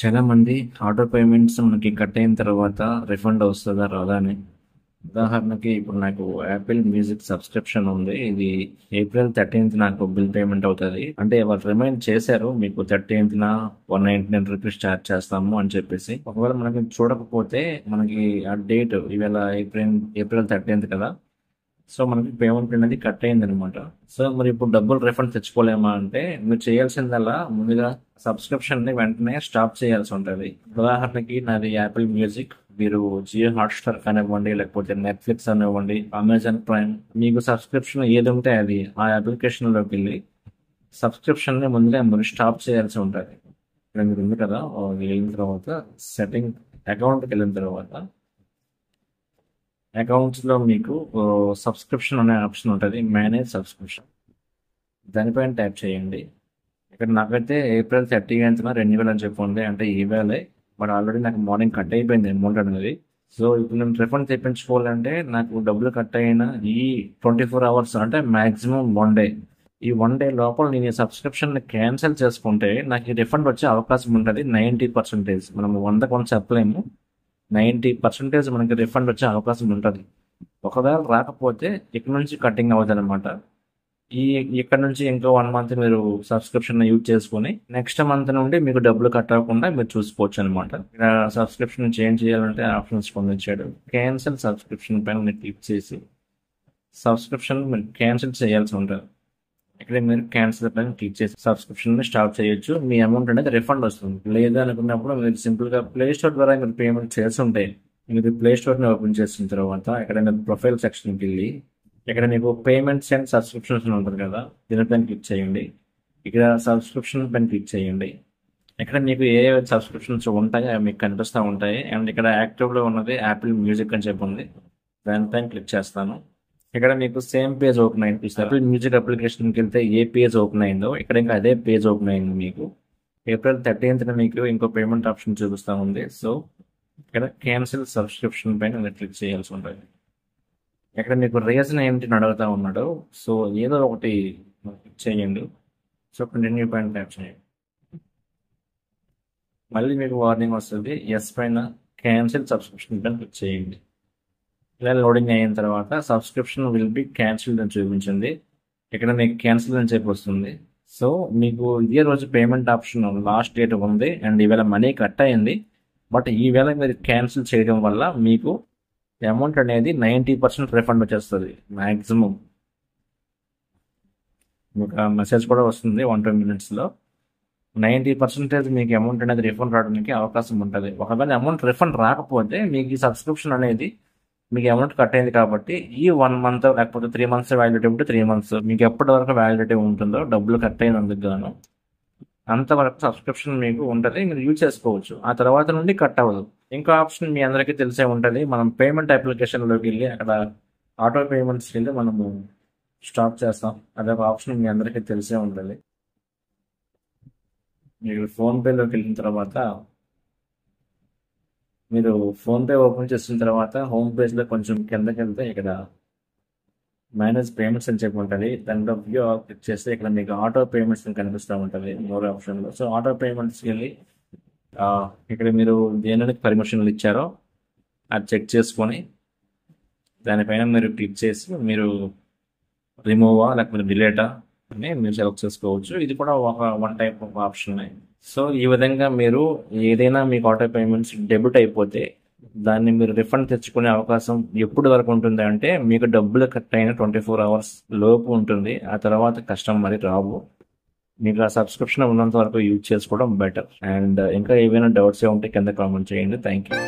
చాలా మంది auto payments మనకి కట్ అయిన తర్వాత రిఫండ్ వస్తుందా రాదా అని. ఉదాహరణకి ఇప్పుడు నాకు యాపిల్ మ్యూజిక్ సబ్స్క్రిప్షన్ ఉంది. ఇది ఏప్రిల్ 13th నాకు బిల్ పేమెంట్ అవుతుంది. అంటే వాళ్ళు రిమైండ్ చేశారు, మీకు 13th 199 రూపీస్ ఛార్జ్ చేస్తాము అని చెప్పేసి. ఒకవేళ మనకి చూడకపోతే మనకి ఆ డేట్ ఇవాళ ఏప్రిల్ 13th కదా, సో మనకి పేమెంట్ అనేది కట్ అయింది అనమాట. సో మరి ఇప్పుడు డబ్బులు రిఫండ్ తెచ్చుకోలేమా అంటే, మీరు చేయాల్సిందల్లా ముందుగా సబ్స్క్రిప్షన్ ని వెంటనే స్టాప్ చేయాల్సి ఉంటుంది. ఉదాహరణకి నాది యాపిల్ మ్యూజిక్, మీరు జియో హాట్స్టార్ కానివ్వండి, లేకపోతే నెట్ఫ్లిక్స్ అనివ్వండి, అమెజాన్ ప్రైమ్, మీకు సబ్స్క్రిప్షన్ ఏది ఉంటే అది ఆ అప్లికేషన్ లోకి వెళ్ళి సబ్స్క్రిప్షన్ ని ముందుగా మీరు స్టాప్ చేయాల్సి ఉంటుంది. ఇక్కడ మీరు ఉంది కదా, వెళ్ళిన తర్వాత సెట్టింగ్ అకౌంట్కి వెళ్ళిన తర్వాత అకౌంట్స్ లో మీకు సబ్స్క్రిప్షన్ అనే ఆప్షన్ ఉంటుంది, మేనేజ్ సబ్స్క్రిప్షన్. దానిపైన ట్యాప్ చేయండి. ఇక్కడ నాకైతే ఏప్రిల్ 30th రెన్యువల్ అని చెప్పి ఉంది, అంటే ఈవేళే. బట్ ఆల్రెడీ నాకు మార్నింగ్ కట్ అయిపోయింది అమౌంట్ అనేది. సో ఇప్పుడు నేను రిఫండ్ తెప్పించుకోవాలంటే నాకు డబ్బులు కట్ అయిన ఈ 24 hours, అంటే మాక్సిమం 1 డే. ఈ 1 డే లోపల నేను ఈ సబ్స్క్రిప్షన్ క్యాన్సిల్ చేసుకుంటే నాకు ఈ రిఫండ్ వచ్చే అవకాశం ఉంటుంది 90%. మనం 100 చెప్పలేము, 90% మనకి రిఫండ్ వచ్చే అవకాశం ఉంటుంది. ఒకవేళ రాకపోతే ఇక్కడ నుంచి కటింగ్ అవుతుంది అనమాట. ఈ ఇక్కడ నుంచి ఇంకో 1 month మీరు సబ్స్క్రిప్షన్ యూజ్ చేసుకుని నెక్స్ట్ మంత్ నుండి మీకు డబ్బులు కట్ అవ్వకుండా మీరు చూసుకోవచ్చు అనమాట. ఇక్కడ సబ్స్క్రిప్షన్ చేంజ్ చేయాలంటే ఆప్షన్స్ పొందించాడు. క్యాన్సిల్ సబ్స్క్రిప్షన్ పైన మీరు క్లిక్ చేసి సబ్స్క్రిప్షన్ మీరు క్యాన్సిల్ చేయాల్సి ఉంటుంది. ఇక్కడ మీరు క్యాన్సిల్ పైన క్లిక్ చేసి సబ్స్క్రిప్షన్ ని స్టాప్ చేయొచ్చు. మీ అమౌంట్ అనేది రిఫండ్ వస్తుంది. లేదా అనుకున్నప్పుడు మీరు సింపుల్ గా ప్లే స్టోర్ ద్వారా మీరు పేమెంట్ చేసి ఉంటే, మీరు ప్లే స్టోర్ ని ఓపెన్ చేసిన తర్వాత ఇక్కడ మీరు ప్రొఫైల్ సెక్షన్కి వెళ్ళి ఇక్కడ మీకు పేమెంట్స్ అండ్ సబ్స్క్రిప్షన్స్ ఉంటుంది కదా, దీనిపైన క్లిక్ చేయండి. ఇక్కడ సబ్స్క్రిప్షన్ పైన క్లిక్ చేయండి. ఇక్కడ మీకు ఏ సబ్స్క్రిప్షన్స్ ఉంటాయో అవి మీకు కనిపిస్తూ ఉంటాయి. అండ్ ఇక్కడ యాక్టివ్ లో ఉన్నది యాపిల్ మ్యూజిక్ అని చెప్పి ఉంది, దానిపైన క్లిక్ చేస్తాను. ఇక్కడ మీకు సేమ్ పేజ్ ఓపెన్ అయింది. యాపిల్ మ్యూజిక్ అప్లికేషన్కి వెళ్తే ఏ పేజ్ ఓపెన్ అయిందో ఇక్కడ ఇంకా అదే పేజ్ ఓపెన్ అయింది. మీకు ఏప్రిల్ 13th మీకు ఇంకో పేమెంట్ ఆప్షన్ చూపిస్తూ ఉంది. సో ఇక్కడ క్యాన్సిల్ సబ్స్క్రిప్షన్ పైన మీరు క్లిక్ చేయాల్సి ఉంటుంది. ఇక్కడ మీకు రీజన్ ఏంటి అని అడుగుతా ఉన్నాడు. సో ఏదో ఒకటి క్లిక్ చేయండి. సో కంటిన్యూ పైన ట్యాప్ చేయండి. మళ్ళీ మీకు వార్నింగ్ వస్తుంది, ఎస్ పైన క్యాన్సిల్ సబ్స్క్రిప్షన్ పైన క్లిక్ చేయండి. ఇలా లోడింగ్ అయిన తర్వాత సబ్స్క్రిప్షన్ విల్ బి క్యాన్సిల్డ్ అని చూపించింది. ఇక్కడ మీకు క్యాన్సిల్ అని చెప్పి వస్తుంది. సో మీకు ఇదే రోజు పేమెంట్ ఆప్షన్ లాస్ట్ డేట్ ఉంది అండ్ ఈవేళ మనీ కట్ అయింది. బట్ ఈవేళ మీరు క్యాన్సిల్ చేయడం వల్ల మీకు అమౌంట్ అనేది 90% రిఫండ్ వచ్చేస్తుంది మ్యాక్సిమం. మీకు మెసేజ్ కూడా వస్తుంది 1-2 minutesలో. 90% మీకు అమౌంట్ అనేది రిఫండ్ రావడానికి అవకాశం ఉంటుంది. ఒకవేళ అమౌంట్ రిఫండ్ రాకపోతే మీకు ఈ సబ్స్క్రిప్షన్ అనేది మీకు అమౌంట్ కట్ అయింది కాబట్టి ఈ 1 month లేకపోతే 3 months వ్యాలిడిటీ ఉంటే 3 months, మీకు ఎప్పటి వరకు వ్యాలిడిటీ ఉంటుందో డబ్బులు కట్ అయినందుకు గాను అంతవరకు సబ్స్క్రిప్షన్ మీకు ఉంటుంది, మీరు యూజ్ చేసుకోవచ్చు. ఆ తర్వాత నుండి కట్ అవ్వదు. ఇంకో ఆప్షన్ మీ అందరికీ తెలిసే ఉంటుంది, మనం పేమెంట్ అప్లికేషన్లోకి వెళ్ళి అక్కడ ఆటో పేమెంట్స్కి వెళ్ళి మనము స్టాప్ చేస్తాం. అదొక ఆప్షన్ మీ అందరికీ తెలిసే ఉంటుంది. మీరు ఫోన్పేలోకి వెళ్ళిన తర్వాత మీరు ఫోన్పే ఓపెన్ చేసిన తర్వాత హోమ్ పేజ్లో కొంచెం కిందకి వెళ్తే ఇక్కడ మేనేజ్ పేమెంట్స్ అని చెప్పి ఉంటుంది. దాంట్లో వ్యూ క్లిక్ చేస్తే ఇక్కడ మీకు ఆటో పేమెంట్స్ కనిపిస్తూ ఉంటుంది మోర్ ఆప్షన్లో. సో ఆటో పేమెంట్స్కి వెళ్ళి ఇక్కడ మీరు దేనికి పర్మిషన్లు ఇచ్చారో అది చెక్ చేసుకొని దానిపైన మీరు క్లిక్ చేసి మీరు రిమూవా లేకపోతే డిలేటా అని మీరు సెలెక్ట్ చేసుకోవచ్చు. ఇది కూడా one type of option. So ఈ విధంగా మీరు ఏదైనా మీకు ఆటో పేమెంట్స్ డెబిట్ అయిపోతే దాన్ని మీరు రిఫండ్ తెచ్చుకునే అవకాశం ఎప్పుడు వరకు ఉంటుంది అంటే, మీకు డబ్బులు కట్ అయిన 24 hours లోపు ఉంటుంది. ఆ తర్వాత కష్టం మరి రావు. మీకు ఆ సబ్స్క్రిప్షన్ ఉన్నంత వరకు యూజ్ చేసుకోవడం బెటర్. అండ్ ఇంకా ఏవైనా డౌట్స్ ఉంటే కింద కామెంట్ చేయండి. Thank you.